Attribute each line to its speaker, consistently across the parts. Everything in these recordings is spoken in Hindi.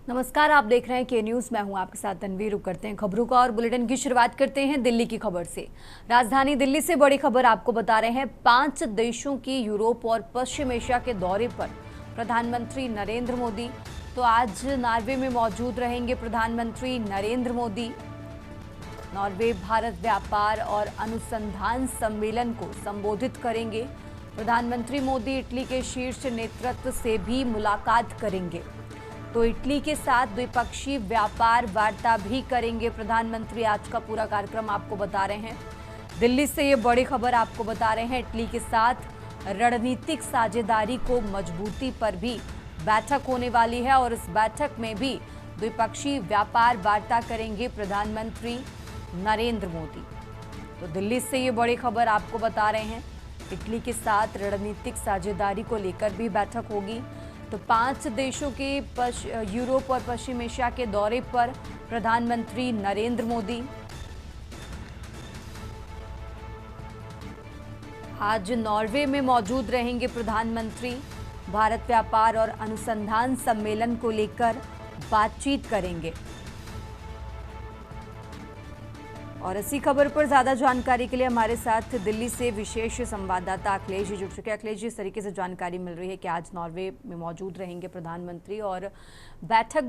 Speaker 1: नमस्कार, आप देख रहे हैं के न्यूज। मैं हूं आपके साथ तनवीर। रुक करते हैं खबरों का और बुलेटिन की शुरुआत करते हैं दिल्ली की खबर से। राजधानी दिल्ली से बड़ी खबर आपको बता रहे हैं। 5 देशों की यूरोप और पश्चिम एशिया के दौरे पर प्रधानमंत्री नरेंद्र मोदी। तो आज नॉर्वे में मौजूद रहेंगे प्रधानमंत्री नरेंद्र मोदी। नॉर्वे भारत व्यापार और अनुसंधान सम्मेलन को संबोधित करेंगे। प्रधानमंत्री मोदी इटली के शीर्ष नेतृत्व से भी मुलाकात करेंगे। तो इटली के साथ द्विपक्षीय व्यापार वार्ता भी करेंगे प्रधानमंत्री। आज का पूरा कार्यक्रम आपको बता रहे हैं। दिल्ली से ये बड़ी खबर आपको बता रहे हैं। इटली के साथ रणनीतिक साझेदारी को मजबूती पर भी बैठक होने वाली है और इस बैठक में भी द्विपक्षीय व्यापार वार्ता करेंगे प्रधानमंत्री नरेंद्र मोदी। तो दिल्ली से ये बड़ी खबर आपको बता रहे हैं। इटली के साथ रणनीतिक साझेदारी को लेकर भी बैठक होगी। तो 5 देशों के यूरोप और पश्चिम एशिया के दौरे पर प्रधानमंत्री नरेंद्र मोदी। आज नॉर्वे में मौजूद रहेंगे प्रधानमंत्री। भारत व्यापार और अनुसंधान सम्मेलन को लेकर बातचीत करेंगे। और इसी खबर पर ज्यादा जानकारी के लिए हमारे साथ दिल्ली से विशेष संवाददाता अखिलेश जी जुड़ चुके हैं। अखिलेश जी, इस तरीके से जानकारी मिल रही है कि आज नॉर्वे में मौजूद रहेंगे प्रधानमंत्री और बैठक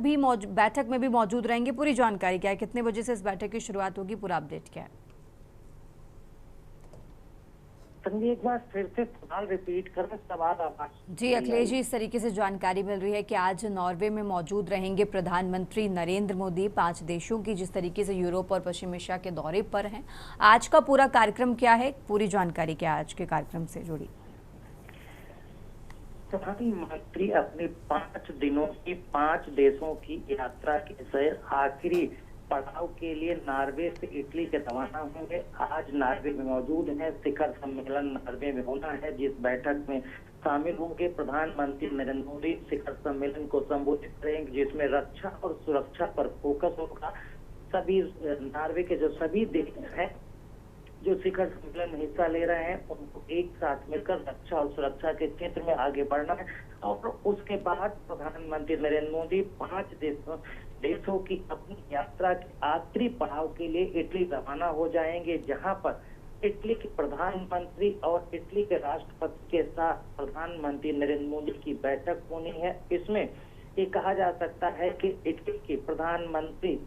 Speaker 1: में भी मौजूद रहेंगे। पूरी जानकारी क्या है, कितने बजे से इस बैठक की शुरुआत होगी, पूरा अपडेट क्या है?
Speaker 2: एक बार फिर से सवाल रिपीट कर सवाल
Speaker 1: जी अखिलेश जी, इस तरीके से जानकारी मिल रही है कि आज नॉर्वे में मौजूद रहेंगे प्रधानमंत्री नरेंद्र मोदी। 5 देशों की जिस तरीके से यूरोप और पश्चिम एशिया के दौरे पर हैं, आज का पूरा कार्यक्रम क्या है, पूरी जानकारी क्या है आज के कार्यक्रम से जुड़ी?
Speaker 2: प्रधानमंत्री अपने 5 दिनों की 5 देशों की यात्रा के आखिरी पड़ाव के लिए नॉर्वे से इटली के रवाना होंगे। आज नॉर्वे में मौजूद हैं। शिखर सम्मेलन नॉर्वे में होना है, जिस बैठक में शामिल होंगे प्रधानमंत्री नरेंद्र मोदी। शिखर सम्मेलन को संबोधित करेंगे, जिसमें रक्षा और सुरक्षा पर फोकस होगा। सभी नॉर्वे के जो सभी देश हैं जो शिखर सम्मेलन में हिस्सा ले रहे हैं, उनको एक साथ मिलकर रक्षा और सुरक्षा के क्षेत्र में आगे बढ़ना है। और उसके बाद प्रधानमंत्री नरेंद्र मोदी 5 देशों की अपनी यात्रा के आखिरी पड़ाव के लिए इटली रवाना हो जाएंगे, जहां पर इटली के प्रधानमंत्री और इटली के राष्ट्रपति के साथ प्रधानमंत्री नरेंद्र मोदी की बैठक होनी है। इसमें ये कहा जा सकता है कि इटली के प्रधानमंत्री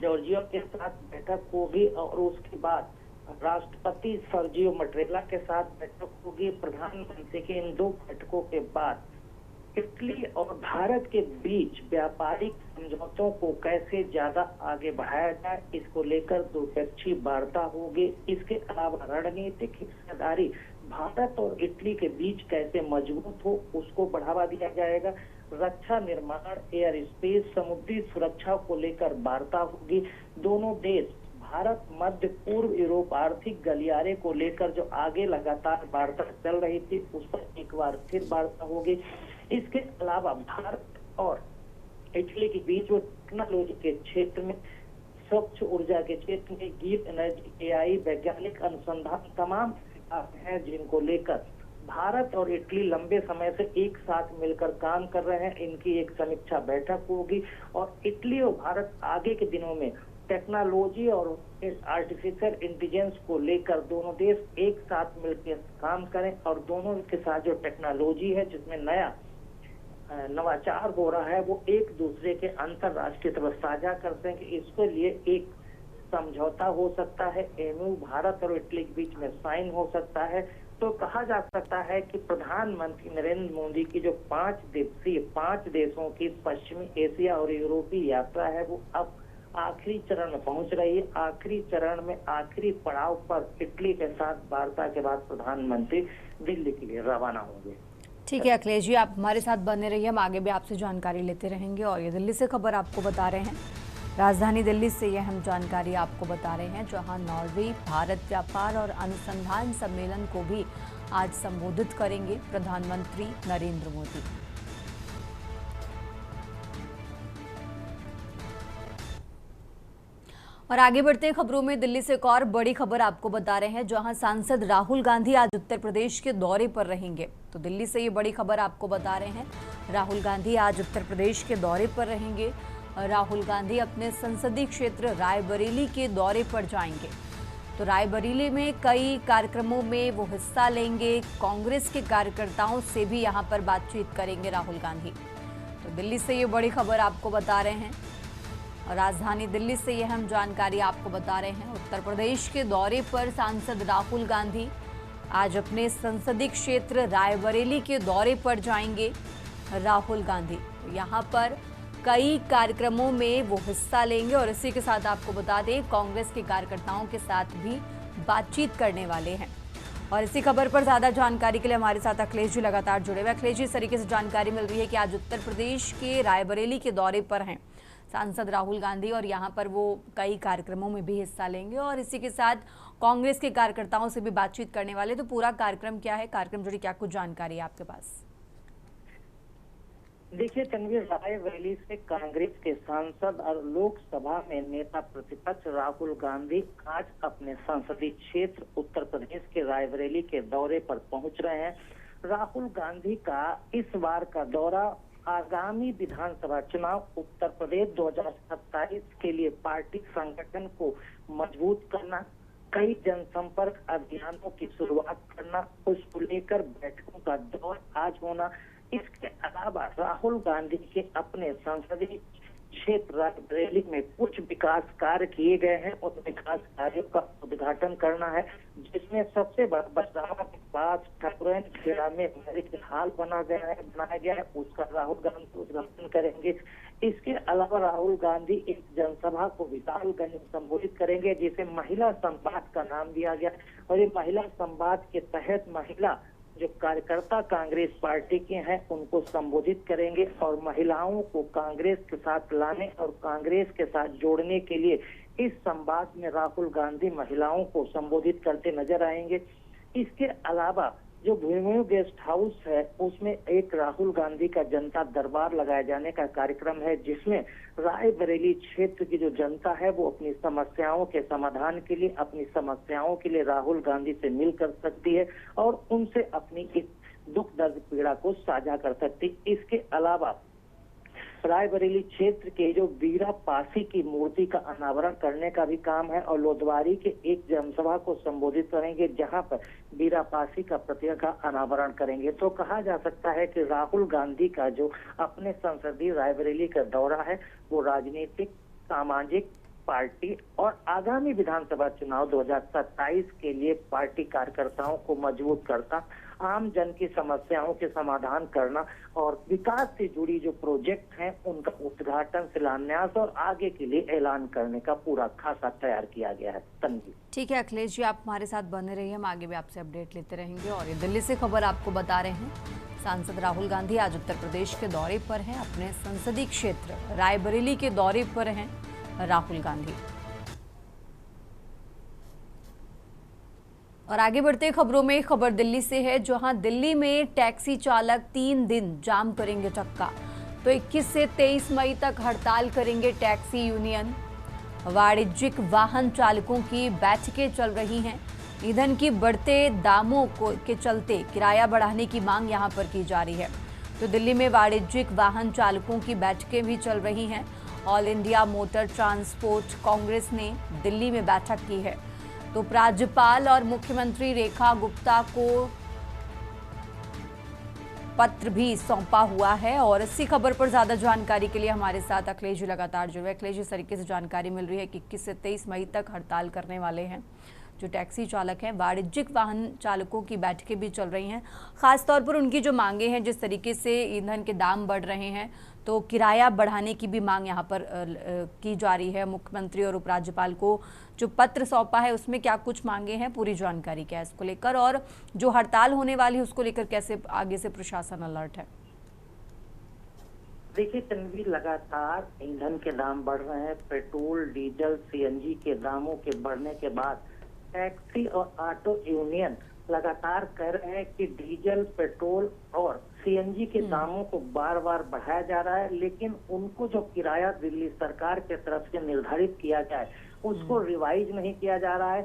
Speaker 2: जॉर्जिया के साथ बैठक होगी और उसके बाद राष्ट्रपति सर्जियो मटेरेला के साथ बैठक होगी। प्रधानमंत्री की इन 2 बैठकों के बाद इटली और भारत के बीच व्यापारिक समझौतों को कैसे ज्यादा आगे बढ़ाया जाए, इसको लेकर द्विपक्षीय वार्ता होगी। इसके अलावा रणनीतिक हिस्सेदारी भारत और इटली के बीच कैसे मजबूत हो, उसको बढ़ावा दिया जाएगा। रक्षा निर्माण, एयर स्पेस, समुद्री सुरक्षा को लेकर वार्ता होगी। दोनों देश भारत मध्य पूर्व यूरोप आर्थिक गलियारे को लेकर जो आगे लगातार वार्ता चल रही थी, उस पर एक बार फिर वार्ता होगी। इसके अलावा भारत और इटली के बीच वो टेक्नोलॉजी के क्षेत्र में, स्वच्छ ऊर्जा के क्षेत्र में, ग्रीन एनर्जी, एआई, वैज्ञानिक अनुसंधान तमाम हैं जिनको लेकर भारत और इटली लंबे समय से एक साथ मिलकर काम कर रहे हैं। इनकी एक समीक्षा बैठक होगी और इटली और भारत आगे के दिनों में टेक्नोलॉजी और आर्टिफिशियल इंटेलिजेंस को लेकर दोनों देश एक साथ मिलकर काम करें और दोनों के साथ जो टेक्नोलॉजी है जिसमें नया नवाचार हो रहा है, वो एक दूसरे के अंतरराष्ट्रीय तरफ साझा करते हैं कि इसके लिए एक समझौता हो सकता है। एमयू भारत और इटली के बीच में साइन हो सकता है। तो कहा जा सकता है कि प्रधानमंत्री नरेंद्र मोदी की जो 5 दिवसीय 5 देशों की पश्चिमी एशिया और यूरोपीय यात्रा है, वो अब आखिरी चरण में पहुंच रही है। आखिरी चरण में आखिरी पड़ाव पर इटली के साथ वार्ता के बाद प्रधानमंत्री दिल्ली के लिए रवाना होंगे।
Speaker 1: ठीक है अखिलेश जी, आप हमारे साथ बने रहिए, हम आगे भी आपसे जानकारी लेते रहेंगे। और ये दिल्ली से खबर आपको बता रहे हैं। राजधानी दिल्ली से ये हम जानकारी आपको बता रहे हैं, जहां नॉर्वे भारत व्यापार और अनुसंधान सम्मेलन को भी आज संबोधित करेंगे प्रधानमंत्री नरेंद्र मोदी। और आगे बढ़ते हैं खबरों में। दिल्ली से एक और बड़ी खबर आपको बता रहे हैं, जहां सांसद राहुल गांधी आज उत्तर प्रदेश के दौरे पर रहेंगे। तो दिल्ली से ये बड़ी खबर आपको बता रहे हैं। राहुल गांधी आज उत्तर प्रदेश के दौरे पर रहेंगे। राहुल गांधी अपने संसदीय क्षेत्र रायबरेली के दौरे पर जाएंगे। तो रायबरेली में कई कार्यक्रमों में वो हिस्सा लेंगे। कांग्रेस के कार्यकर्ताओं से भी यहां पर बातचीत करेंगे राहुल गांधी। तो दिल्ली से ये बड़ी खबर आपको बता रहे हैं, और राजधानी दिल्ली से ये हम जानकारी आपको बता रहे हैं। उत्तर प्रदेश के दौरे पर सांसद राहुल गांधी आज अपने संसदीय क्षेत्र रायबरेली के दौरे पर जाएंगे। राहुल गांधी यहाँ पर कई कार्यक्रमों में वो हिस्सा लेंगे, और इसी के साथ आपको बता दें कांग्रेस के कार्यकर्ताओं के साथ भी बातचीत करने वाले हैं। और इसी खबर पर ज़्यादा जानकारी के लिए हमारे साथ अखिलेश जी लगातार जुड़े हुए। अखिलेश जी, इस तरीके से जानकारी मिल रही है कि आज उत्तर प्रदेश के रायबरेली के दौरे पर हैं सांसद राहुल गांधी, और यहाँ पर वो कई कार्यक्रमों में भी हिस्सा लेंगे, और इसी के साथ कांग्रेस के कार्यकर्ताओं से भी बातचीत करने वाले। तो पूरा कार्यक्रम क्या है, कार्यक्रम जुड़ी क्या कुछ जानकारी है आपके पास?
Speaker 2: देखिए तनवीर, रायबरेली से कांग्रेस के सांसद और लोकसभा में नेता प्रतिपक्ष राहुल गांधी आज अपने संसदीय क्षेत्र उत्तर प्रदेश के रायबरेली के दौरे पर पहुंच रहे हैं। राहुल गांधी का इस बार का दौरा आगामी विधानसभा चुनाव उत्तर प्रदेश 2027 के लिए पार्टी संगठन को मजबूत करना, कई जनसंपर्क अभियानों की शुरुआत करना, उसको लेकर बैठकों का दौर आज होना। इसके अलावा राहुल गांधी के अपने संसदीय क्षेत्र रायबरेली में कुछ विकास कार्य किए गए हैं, उन विकास कार्यों का उद्घाटन करना है, जिसमें सबसे बड़ा बसरावा के पास ठकुरैन खेड़ा में मेडिकल हॉल बनाया गया है, उसका राहुल गांधी उद्घाटन करेंगे। इसके अलावा राहुल गांधी एक जनसभा को विशालगंज में संबोधित करेंगे, जिसे महिला संवाद का नाम दिया गया, और ये महिला संवाद के तहत महिला जो कार्यकर्ता कांग्रेस पार्टी के हैं उनको संबोधित करेंगे, और महिलाओं को कांग्रेस के साथ लाने और कांग्रेस के साथ जोड़ने के लिए इस संवाद में राहुल गांधी महिलाओं को संबोधित करते नजर आएंगे। इसके अलावा जो भूमि गेस्ट हाउस है उसमें एक राहुल गांधी का जनता दरबार लगाए जाने का कार्यक्रम है, जिसमें रायबरेली क्षेत्र की जो जनता है वो अपनी समस्याओं के समाधान के लिए, अपनी समस्याओं के लिए राहुल गांधी से मिल कर सकती है और उनसे अपनी इस दुख दर्द पीड़ा को साझा कर सकती है। इसके अलावा रायबरेली क्षेत्र के जो बीरा पासी की मूर्ति का अनावरण करने का भी काम है, और लोदवारी के एक जनसभा को संबोधित करेंगे, जहां पर बीरा पासी का प्रतिमा का अनावरण करेंगे। तो कहा जा सकता है कि राहुल गांधी का जो अपने संसदीय रायबरेली का दौरा है वो राजनीतिक, सामाजिक, पार्टी और आगामी विधानसभा चुनाव 2027 के लिए पार्टी कार्यकर्ताओं को मजबूत करता, आम जन की समस्याओं के समाधान करना और विकास से जुड़ी जो प्रोजेक्ट हैं उनका उद्घाटन, शिलान्यास और आगे के लिए ऐलान करने का पूरा खासा तैयार किया गया है। तन्वी,
Speaker 1: ठीक है अखिलेश जी, आप हमारे साथ बने रहिए, हम आगे भी आपसे अपडेट लेते रहेंगे। और ये दिल्ली से खबर आपको बता रहे हैं, सांसद राहुल गांधी आज उत्तर प्रदेश के दौरे पर हैं, अपने संसदीय क्षेत्र रायबरेली के दौरे पर हैं राहुल गांधी। और आगे बढ़ते खबरों में, खबर दिल्ली से है, जहां दिल्ली में टैक्सी चालक 3 दिन जाम करेंगे चक्का। तो 21 से 23 मई तक हड़ताल करेंगे टैक्सी यूनियन। वाणिज्यिक वाहन चालकों की बैठकें चल रही हैं। ईंधन की बढ़ते दामों के चलते किराया बढ़ाने की मांग यहां पर की जा रही है। तो दिल्ली में वाणिज्यिक वाहन चालकों की बैठकें भी चल रही हैं। All India motor transport Congress ने दिल्ली में बैठक की है। तो राज्यपाल और मुख्यमंत्री रेखा गुप्ता को पत्र भी सौंपा हुआ है। और इसी खबर पर ज्यादा जानकारी के लिए हमारे साथ अखिलेश जी लगातार जुड़े। अखिलेश जी, इस तरीके से जानकारी मिल रही है कि 21 से 23 मई तक हड़ताल करने वाले हैं जो टैक्सी चालक हैं। वाणिज्यिक वाहन चालकों की बैठकें भी चल रही हैं, खासतौर पर उनकी जो मांगे हैं, जिस तरीके से ईंधन के दाम बढ़ रहे हैं तो किराया बढ़ाने की भी मांग यहाँ पर की जा रही है। मुख्यमंत्री और उपराज्यपाल को जो पत्र सौंपा है उसमें क्या कुछ मांगे हैं, पूरी जानकारी क्या है इसको लेकर, और जो हड़ताल होने वाली है उसको लेकर कैसे आगे से प्रशासन अलर्ट है?
Speaker 2: देखिए तन्वीर, लगातार ईंधन के दाम बढ़ रहे हैं। पेट्रोल, डीजल, सीएनजी के दामों के बढ़ने के बाद टैक्सी और ऑटो यूनियन लगातार कह रहे हैं कि डीजल, पेट्रोल और सीएनजी के दामों को बार बार बढ़ाया जा रहा है, लेकिन उनको जो किराया दिल्ली सरकार के तरफ से निर्धारित किया गया है उसको रिवाइज नहीं किया जा रहा है।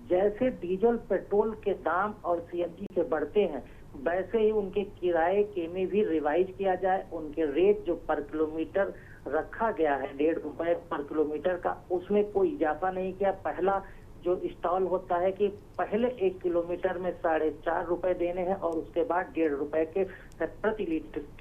Speaker 2: जैसे डीजल, पेट्रोल के दाम और सीएनजी के बढ़ते हैं, वैसे ही उनके किराए के में भी रिवाइज किया जाए। उनके रेट जो पर किलोमीटर रखा गया है 1.5 रुपए पर किलोमीटर का, उसमें कोई इजाफा नहीं किया। पहला जो स्टॉल होता है कि पहले 1 किलोमीटर में 4.5 रुपए देने हैं और उसके बाद 1.5 रुपए के प्रति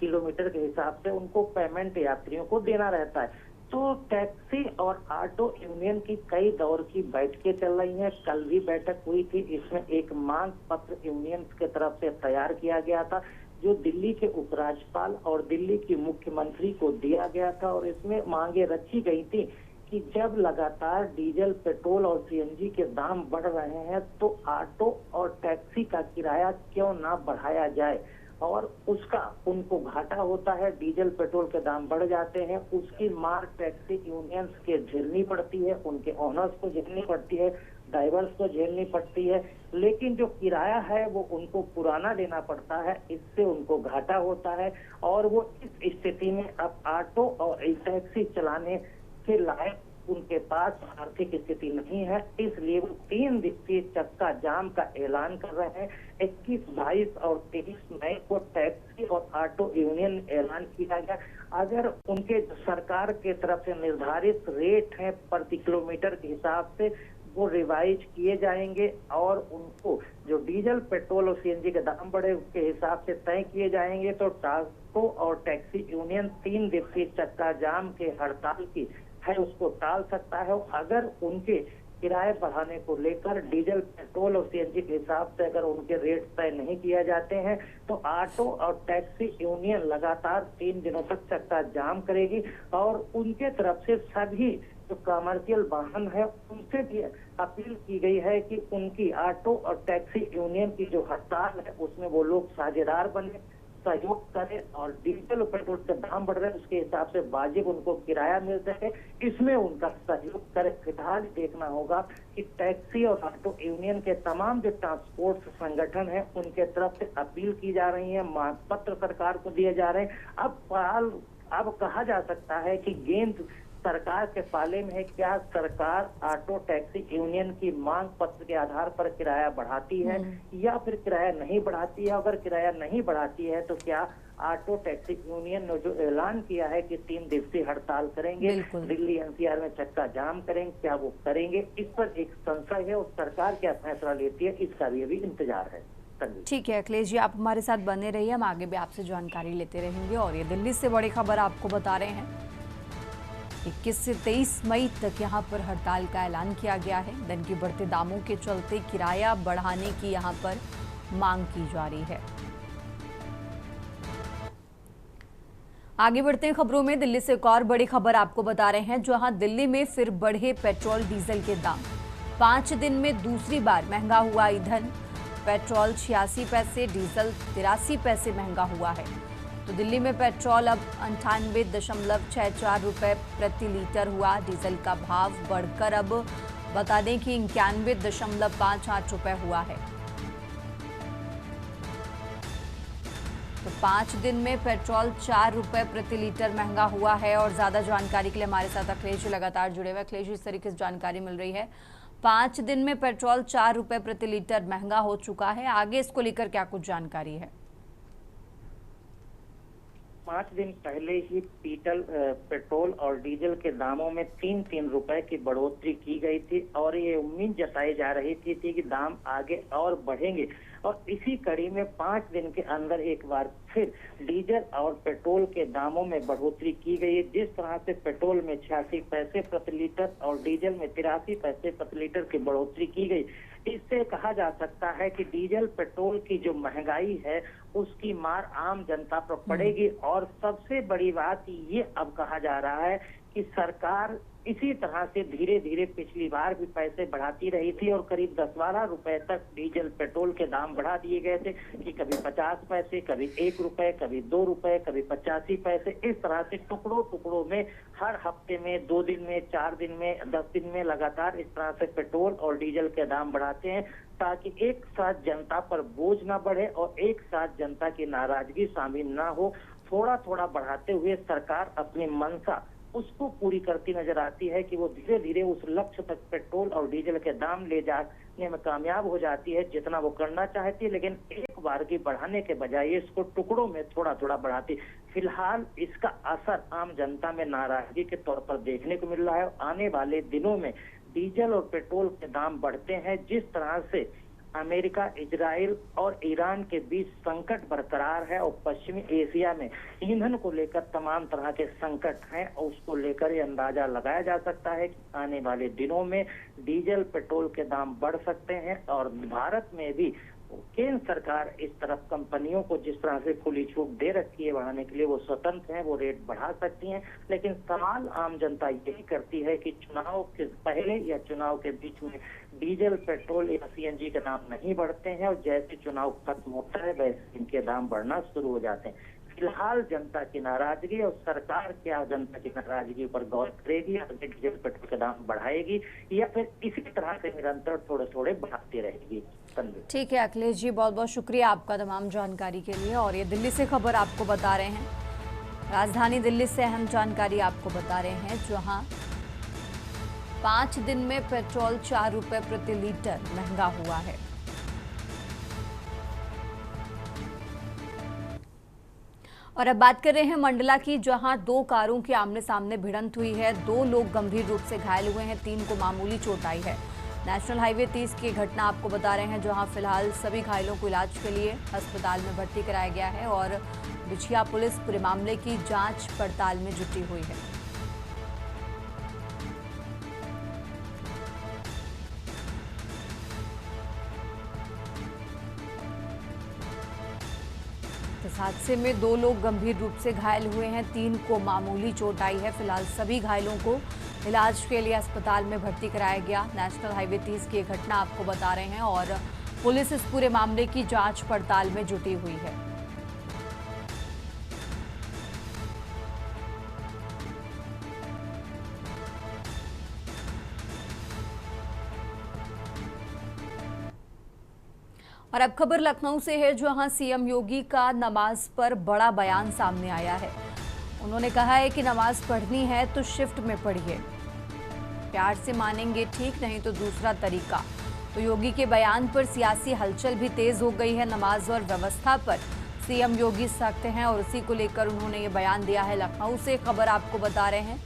Speaker 2: किलोमीटर के हिसाब से उनको पेमेंट यात्रियों को देना रहता है। तो टैक्सी और ऑटो यूनियन की कई दौर की बैठकें चल रही हैं। कल भी बैठक हुई थी, इसमें एक मांग पत्र यूनियन की तरफ से तैयार किया गया था, जो दिल्ली के उपराज्यपाल और दिल्ली की मुख्यमंत्री को दिया गया था। और इसमें मांगे रखी गई थी कि जब लगातार डीजल, पेट्रोल और सीएनजी के दाम बढ़ रहे हैं तो ऑटो और टैक्सी का किराया क्यों ना बढ़ाया जाए, और उसका उनको घाटा होता है। डीजल पेट्रोल के दाम बढ़ जाते हैं, उसकी मार टैक्सी यूनियंस के झेलनी पड़ती है, उनके ओनर्स को झेलनी पड़ती है, ड्राइवर्स को झेलनी पड़ती है। लेकिन जो किराया है वो उनको पुराना देना पड़ता है, इससे उनको घाटा होता है। और वो इस स्थिति में अब ऑटो और टैक्सी चलाने के लायक उनके पास आर्थिक स्थिति नहीं है, इसलिए वो 3 दिवसीय चक्का जाम का ऐलान कर रहे हैं। 21, 22 और 23 मई को टैक्सी और ऑटो यूनियन ऐलान किया गया। अगर उनके सरकार के तरफ से निर्धारित रेट है प्रति किलोमीटर के हिसाब से वो रिवाइज किए जाएंगे और उनको जो डीजल, पेट्रोल और सीएनजी के दाम बढ़े उसके हिसाब से तय किए जाएंगे, तो ऑटो और टैक्सी यूनियन 3 दिवसीय चक्का जाम के हड़ताल की है उसको टाल सकता है। अगर उनके किराए बढ़ाने को लेकर डीजल, पेट्रोल और सीएनजी के हिसाब से अगर उनके रेट तय नहीं किए जाते हैं तो ऑटो और टैक्सी यूनियन लगातार 3 दिनों तक चक्का जाम करेगी। और उनके तरफ से सभी जो कमर्शियल वाहन है उनसे भी अपील की गई है कि उनकी ऑटो और टैक्सी यूनियन की जो हड़ताल है उसमें वो लोग साझेदार बने, सहयोग करें और डीजल और पेट्रोल के दाम बढ़ रहे हैं उसके हिसाब से वाजिब उनको किराया मिल सके, इसमें उनका सहयोग करें। फिलहाल देखना होगा कि टैक्सी और ऑटो यूनियन के तमाम जो ट्रांसपोर्ट संगठन है उनके तरफ से अपील की जा रही है, मांग पत्र सरकार को दिए जा रहे हैं। अब कहा जा सकता है कि गेंद सरकार के पाले में है। क्या सरकार ऑटो टैक्सी यूनियन की मांग पत्र के आधार पर किराया बढ़ाती है या फिर किराया नहीं बढ़ाती है? अगर किराया नहीं बढ़ाती है तो क्या ऑटो टैक्सी यूनियन ने जो ऐलान किया है कि 3 दिवसीय हड़ताल करेंगे, दिल्ली एनसीआर में चक्का जाम करेंगे, क्या वो करेंगे? इस पर एक संशय है और सरकार क्या फैसला लेती है इसका भी अभी इंतजार है।
Speaker 1: ठीक है अखिलेश जी, आप हमारे साथ बने रहिए, हम आगे भी आपसे जानकारी लेते रहेंगे। और ये दिल्ली से बड़ी खबर आपको बता रहे हैं, 21 से 23 मई तक यहां पर हड़ताल का ऐलान किया गया है। धन के बढ़ते दामों के चलते किराया बढ़ाने की यहां पर मांग की जा रही है। आगे बढ़ते हैं खबरों में। दिल्ली से एक और बड़ी खबर आपको बता रहे हैं, जहां दिल्ली में फिर बढ़े पेट्रोल डीजल के दाम। 5 दिन में दूसरी बार महंगा हुआ ईंधन। पेट्रोल 86 पैसे, डीजल 83 पैसे महंगा हुआ है। तो दिल्ली में पेट्रोल अब 98.64 रुपए प्रति लीटर हुआ। डीजल का भाव बढ़कर अब बता दें कि 91.58 रुपए हुआ है। तो 5 दिन में पेट्रोल 4 रुपए प्रति लीटर महंगा हुआ है। और ज्यादा जानकारी के लिए हमारे साथ अखिलेश जी लगातार जुड़े हुए। अखिलेश जी, इस तरीके से जानकारी मिल रही है, 5 दिन में पेट्रोल 4 रुपए प्रति लीटर महंगा हो चुका है। आगे इसको लेकर क्या कुछ जानकारी है?
Speaker 2: 5 दिन पहले ही पेट्रोल और डीजल के दामों में 3-3 रुपए की बढ़ोतरी की गई थी और ये उम्मीद जताई जा रही थी कि दाम आगे और बढ़ेंगे। और इसी कड़ी में 5 दिन के अंदर एक बार फिर डीजल और पेट्रोल के दामों में बढ़ोतरी की गई है। जिस तरह से पेट्रोल में 86 पैसे प्रति लीटर और डीजल में 83 पैसे प्रति लीटर की बढ़ोतरी की गई, इससे कहा जा सकता है कि डीजल पेट्रोल की जो महंगाई है उसकी मार आम जनता पर पड़ेगी। और सबसे बड़ी बात ये अब कहा जा रहा है कि सरकार इसी तरह से धीरे धीरे पिछली बार भी पैसे बढ़ाती रही थी और करीब 10-12 रुपए तक डीजल पेट्रोल के दाम बढ़ा दिए गए थे कि कभी 50 पैसे, कभी 1 रुपए, कभी 2 रुपए, कभी 85 पैसे। इस तरह से टुकड़ों टुकड़ों में हर हफ्ते में, 2 दिन में, 4 दिन में, 10 दिन में लगातार इस तरह से पेट्रोल और डीजल के दाम बढ़ाते हैं ताकि एक साथ जनता पर बोझ न बढ़े और एक साथ जनता की नाराजगी शामिल न हो। थोड़ा थोड़ा बढ़ाते हुए सरकार अपनी मंशा उसको पूरी करती नजर आती है कि वो धीरे धीरे उस लक्ष्य तक पेट्रोल और डीजल के दाम ले जाने में कामयाब हो जाती है जितना वो करना चाहती है। लेकिन एक बारगी बढ़ाने के बजाय इसको टुकड़ों में थोड़ा थोड़ा बढ़ाती। फिलहाल इसका असर आम जनता में नाराजगी के तौर पर देखने को मिल रहा है। आने वाले दिनों में डीजल और पेट्रोल के दाम बढ़ते हैं, जिस तरह से अमेरिका, इजराइल और ईरान के बीच संकट बरकरार है और पश्चिमी एशिया में ईंधन को लेकर तमाम तरह के संकट हैं, और उसको लेकर ये अंदाजा लगाया जा सकता है कि आने वाले दिनों में डीजल पेट्रोल के दाम बढ़ सकते हैं। और भारत में भी केंद्र सरकार इस तरफ कंपनियों को जिस तरह से खुली छूट दे रखी है बढ़ाने के लिए, वो स्वतंत्र हैं, वो रेट बढ़ा सकती हैं। लेकिन सवाल आम जनता यही करती है कि चुनाव के पहले या चुनाव के बीच में डीजल, पेट्रोल या सीएनजी के दाम नहीं बढ़ते हैं, और जैसे चुनाव खत्म होता है वैसे इनके दाम बढ़ना शुरू हो जाते हैं। फिलहाल जनता की नाराजगी और सरकार क्या जनता की नाराजगी पर गौर करेगी, डीजल पेट्रोल के दाम बढ़ाएगी या फिर इसी तरह से निरंतर थोड़े थोड़े बढ़ाती रहेगी।
Speaker 1: ठीक है अखिलेश जी, बहुत बहुत शुक्रिया आपका तमाम जानकारी के लिए। और ये दिल्ली से खबर आपको बता रहे हैं, राजधानी दिल्ली से अहम जानकारी आपको बता रहे हैं, जहां 5 दिन में पेट्रोल 4 रुपए प्रति लीटर महंगा हुआ है। और अब बात कर रहे हैं मंडला की, जहां 2 कारों की आमने सामने भिड़ंत हुई है। 2 लोग गंभीर रूप से घायल हुए हैं, 3 को मामूली चोट आई है। नेशनल हाईवे 30 की घटना आपको बता रहे हैं, जहां फिलहाल सभी घायलों को इलाज के लिए अस्पताल में भर्ती कराया गया है और बिछिया पुलिस पूरे मामले की जांच पड़ताल में जुटी हुई है। इस हादसे में 2 लोग गंभीर रूप से घायल हुए हैं, 3 को मामूली चोट आई है। फिलहाल सभी घायलों को इलाज के लिए अस्पताल में भर्ती कराया गया। नेशनल हाईवे 30 की घटना आपको बता रहे हैं और पुलिस इस पूरे मामले की जांच पड़ताल में जुटी हुई है। और अब खबर लखनऊ से है, जहां सीएम योगी का नमाज पर बड़ा बयान सामने आया है। उन्होंने कहा है कि नमाज पढ़नी है तो शिफ्ट में पढ़िए, प्यार से मानेंगे ठीक, नहीं तो दूसरा तरीका। तो योगी के बयान पर सियासी हलचल भी तेज हो गई है। नमाज और व्यवस्था पर सीएम योगी सख्त हैं और उसी को लेकर उन्होंने ये बयान दिया है। लखनऊ से खबर आपको बता रहे हैं,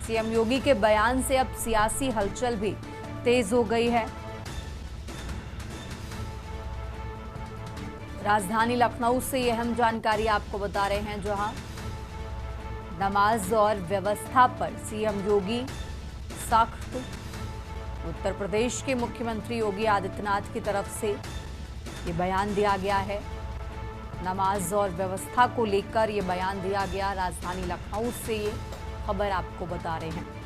Speaker 1: सीएम योगी के बयान से अब सियासी हलचल भी तेज हो गई है। राजधानी लखनऊ से ये अहम जानकारी आपको बता रहे हैं, जहां नमाज और व्यवस्था पर सीएम योगी सख्त। उत्तर प्रदेश के मुख्यमंत्री योगी आदित्यनाथ की तरफ से ये बयान दिया गया है। नमाज और व्यवस्था को लेकर ये बयान दिया गया। राजधानी लखनऊ से ये खबर आपको बता रहे हैं।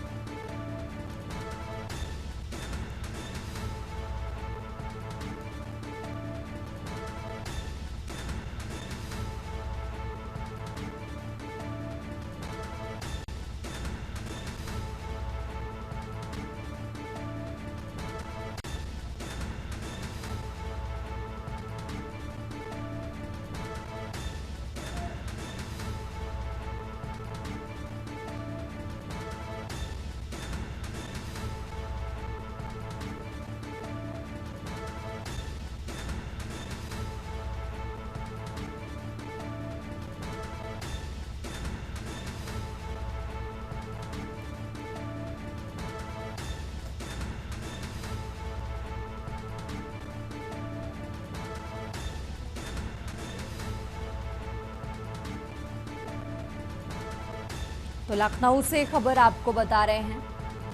Speaker 1: तो लखनऊ से खबर आपको बता रहे हैं,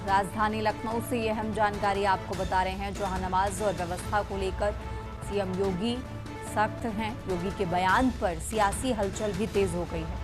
Speaker 1: राजधानी लखनऊ से ये अहम जानकारी आपको बता रहे हैं, जहां नमाज और व्यवस्था को लेकर सीएम योगी सख्त हैं। योगी के बयान पर सियासी हलचल भी तेज हो गई है।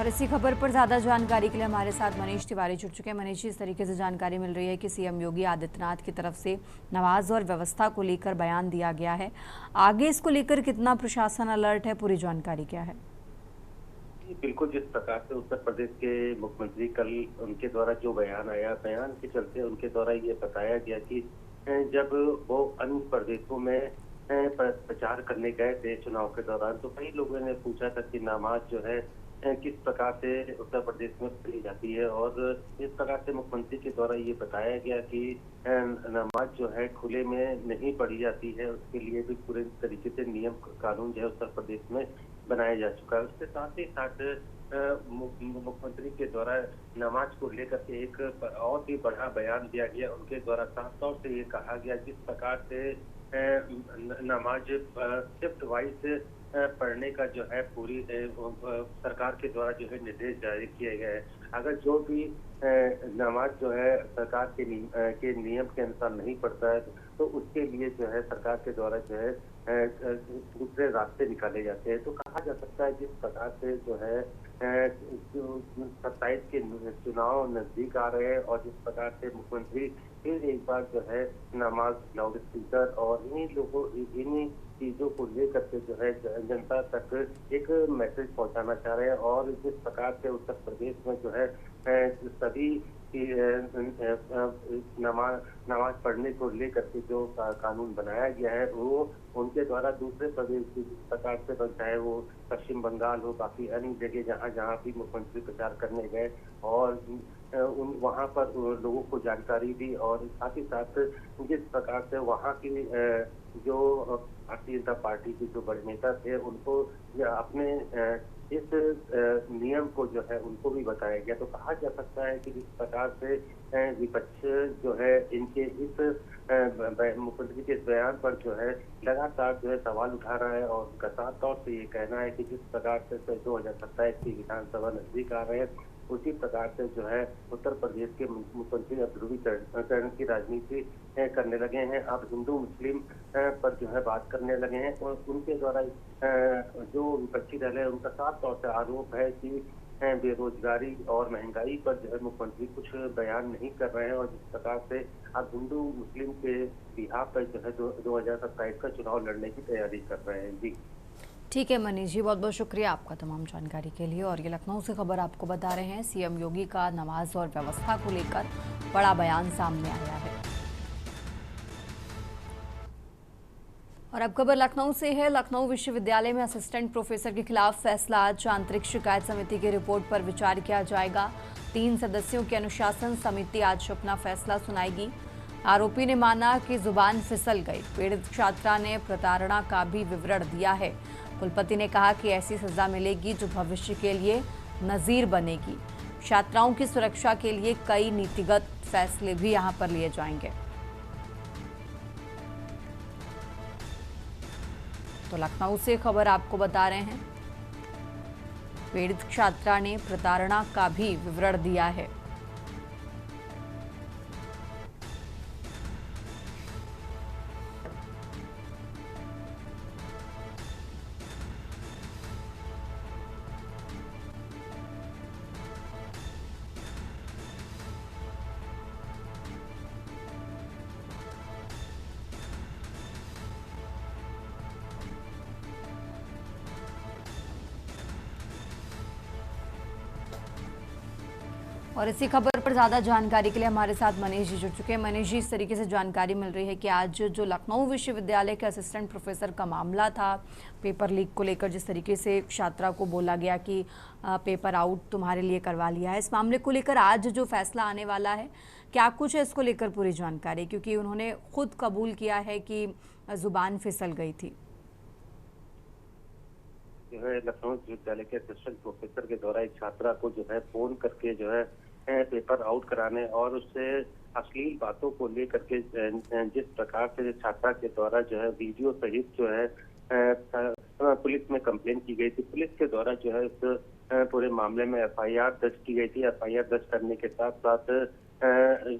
Speaker 1: और इसी खबर पर ज्यादा जानकारी के लिए हमारे साथ मनीष तिवारी जुड़ चुके हैं। मनीष जी, इस तरीके से जानकारी मिल रही है कि सीएम योगी आदित्यनाथ की तरफ से नमाज और व्यवस्था को लेकर बयान दिया गया है। आगे इसको लेकर कितना प्रशासन अलर्ट है, पूरी जानकारी क्या है?
Speaker 3: बिल्कुल, जिस प्रकार से उत्तर प्रदेश के मुख्यमंत्री कल उनके द्वारा जो बयान आया, बयान के चलते उनके द्वारा ये बताया गया कि जब वो अन्य प्रदेशों में प्रचार करने गए थे चुनाव के दौरान, तो कई लोगों ने पूछा था कि नमाज जो है किस प्रकार से उत्तर प्रदेश में पढ़ी जाती है, और इस प्रकार से मुख्यमंत्री के द्वारा ये बताया गया कि नमाज जो है खुले में नहीं पढ़ी जाती है। उसके लिए भी पूरे तरीके से नियम कानून जो है उत्तर प्रदेश में बनाया जा चुका है। उसके साथ ही साथ मुख्यमंत्री के द्वारा नमाज को लेकर के एक और भी बड़ा बयान दिया गया। उनके द्वारा साफ तौर से ये कहा गया, जिस प्रकार से नमाज शिफ्ट वाइज पढ़ने का जो है पूरी सरकार के द्वारा जो है निर्देश जारी किए गए हैं। अगर जो भी नमाज जो है सरकार के नियम के अनुसार नहीं पढ़ता है, तो उसके लिए जो है सरकार के द्वारा जो है दूसरे रास्ते निकाले जाते हैं। तो कहा जा सकता है, जिस प्रकार से जो है 27 के चुनाव नजदीक आ रहे हैं और जिस प्रकार से मुख्यमंत्री फिर एक बार जो है नमाज, लाउड स्पीकर और इन्हीं चीजों को लेकर के जो है जनता तक एक मैसेज पहुंचाना चाह रहे हैं। और जिस प्रकार से उत्तर प्रदेश में जो है सभी नमाज पढ़ने को लेकर के जो कानून बनाया गया है, वो उनके द्वारा दूसरे प्रदेश जिस प्रकार से, चाहे वो पश्चिम बंगाल हो, बाकी अन्य जगह जहाँ जहाँ भी मुख्यमंत्री प्रचार करने गए और वहाँ पर लोगों को जानकारी दी, और साथ ही साथ जिस प्रकार से वहाँ की जो भारतीय जनता पार्टी के जो बड़े नेता थे, उनको अपने इस नियम को जो है उनको भी बताया गया। तो कहा जा सकता है कि जिस प्रकार से विपक्ष जो है इनके इस मुख्यमंत्री के इस बयान पर जो है लगातार जो है सवाल उठा रहा है, और उनका साफ तौर से ये कहना है कि जिस प्रकार से 2027 की विधानसभा नजदीक आ रहे हैं, उसी प्रकार से जो है उत्तर प्रदेश के मुख्यमंत्री अब ध्रुवीकरण की राजनीति करने लगे हैं। अब हिंदू मुस्लिम पर जो है बात करने लगे हैं, और उनके द्वारा जो विपक्षी दल है उनका साफ तौर से आरोप है कि बेरोजगारी और महंगाई पर जो है मुख्यमंत्री कुछ बयान नहीं कर रहे हैं, और जिस प्रकार से अब हिंदू मुस्लिम के बिहार पर जो है 2027 का चुनाव लड़ने की तैयारी कर रहे हैं। जी
Speaker 1: ठीक है मनीष जी, बहुत बहुत शुक्रिया आपका तमाम जानकारी के लिए। और ये लखनऊ से खबर आपको बता रहे हैं, सीएम योगी का नमाज और व्यवस्था को लेकर बड़ा बयान सामने आया है। और अब खबर लखनऊ से है। लखनऊ विश्वविद्यालय में असिस्टेंट प्रोफेसर के खिलाफ फैसला। आज आंतरिक शिकायत समिति की रिपोर्ट पर विचार किया जाएगा। 3 सदस्यों की अनुशासन समिति आज अपना फैसला सुनाएगी। आरोपी ने माना कि जुबान फिसल गई। पीड़ित छात्रा ने प्रताड़ना का भी विवरण दिया है। कुलपति ने कहा कि ऐसी सजा मिलेगी जो भविष्य के लिए नजीर बनेगी। छात्राओं की सुरक्षा के लिए कई नीतिगत फैसले भी यहां पर लिए जाएंगे। तो लखनऊ से खबर आपको बता रहे हैं, पीड़ित छात्रा ने प्रताड़ना का भी विवरण दिया है। और इसी खबर पर ज़्यादा जानकारी के लिए हमारे साथ मनीष जी जुड़ चुके हैं। मनीष जी, इस तरीके से जानकारी मिल रही है कि आज जो लखनऊ विश्वविद्यालय के असिस्टेंट प्रोफेसर का मामला था, पेपर लीक को लेकर जिस तरीके से छात्रा को बोला गया कि पेपर आउट तुम्हारे लिए करवा लिया है, इस मामले को लेकर आज जो फैसला आने वाला है, क्या कुछ है इसको लेकर पूरी जानकारी? क्योंकि उन्होंने खुद कबूल किया है कि जुबान फिसल गई थी।
Speaker 3: जो है लखनऊ विश्वविद्यालय के असिस्टेंट प्रोफेसर के द्वारा एक छात्रा को जो है फोन करके जो है पेपर आउट कराने और उससे अश्लील बातों को लेकर के जिस प्रकार से छात्रा के द्वारा जो है वीडियो सहित जो है पुलिस में कंप्लेन की गई थी। पुलिस के द्वारा जो है इस पूरे मामले में एफआईआर दर्ज की गई थी। एफआईआर दर्ज करने के साथ साथ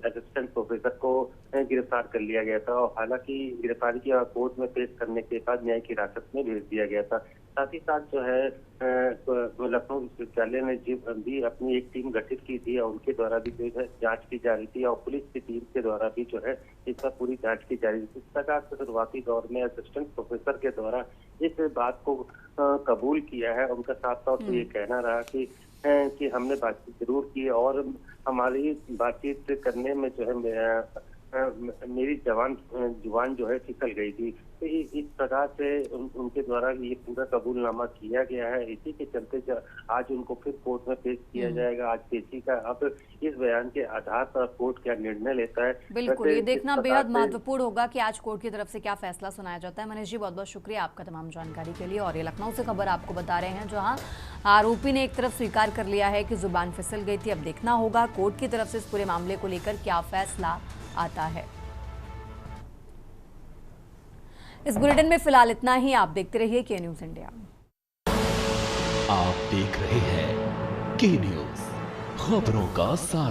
Speaker 3: असिस्टेंट प्रोफेसर को गिरफ्तार कर लिया गया था, और हालांकि गिरफ्तारी की कोर्ट में पेश करने के बाद न्यायिक हिरासत में भेज दिया गया था। साथ ही साथ जो है लखनऊ विश्वविद्यालय ने भी अपनी एक टीम गठित की थी और उनके द्वारा भी जो है जांच की जा रही थी और पुलिस की टीम के द्वारा भी जो है इसका पूरी जांच की जा रही थी। इस प्रकार से शुरुआती दौर में असिस्टेंट प्रोफेसर के द्वारा इस बात को कबूल किया है। उनका साफ तौर पे ये कहना रहा कि हमने बातचीत जरूर की और हमारी बातचीत करने में जो है मेरी जुबान जो है फिसल गई थी। तो इस प्रकार से उनके द्वारा ये पूरा कबूलनामा किया गया है। इसी के चलते आज उनको फिर कोर्ट में पेश किया जाएगा। आज पेशी का अब इस बयान के आधार पर कोर्ट क्या निर्णय लेता है।
Speaker 1: बिल्कुल, ये देखना बेहद महत्वपूर्ण होगा कि आज कोर्ट की तरफ से क्या फैसला सुनाया जाता है। मनीष जी, बहुत बहुत शुक्रिया आपका तमाम जानकारी के लिए। और ये लखनऊ से खबर आपको बता रहे हैं, जहां आरोपी ने एक तरफ स्वीकार कर लिया है कि जुबान फिसल गई थी। अब देखना होगा कोर्ट की तरफ से इस पूरे मामले को लेकर क्या फैसला आता है। इस बुलेटिन में फिलहाल इतना ही। आप देखते रहिए के न्यूज़ इंडिया।
Speaker 4: आप देख रहे हैं के न्यूज़, खबरों का सार।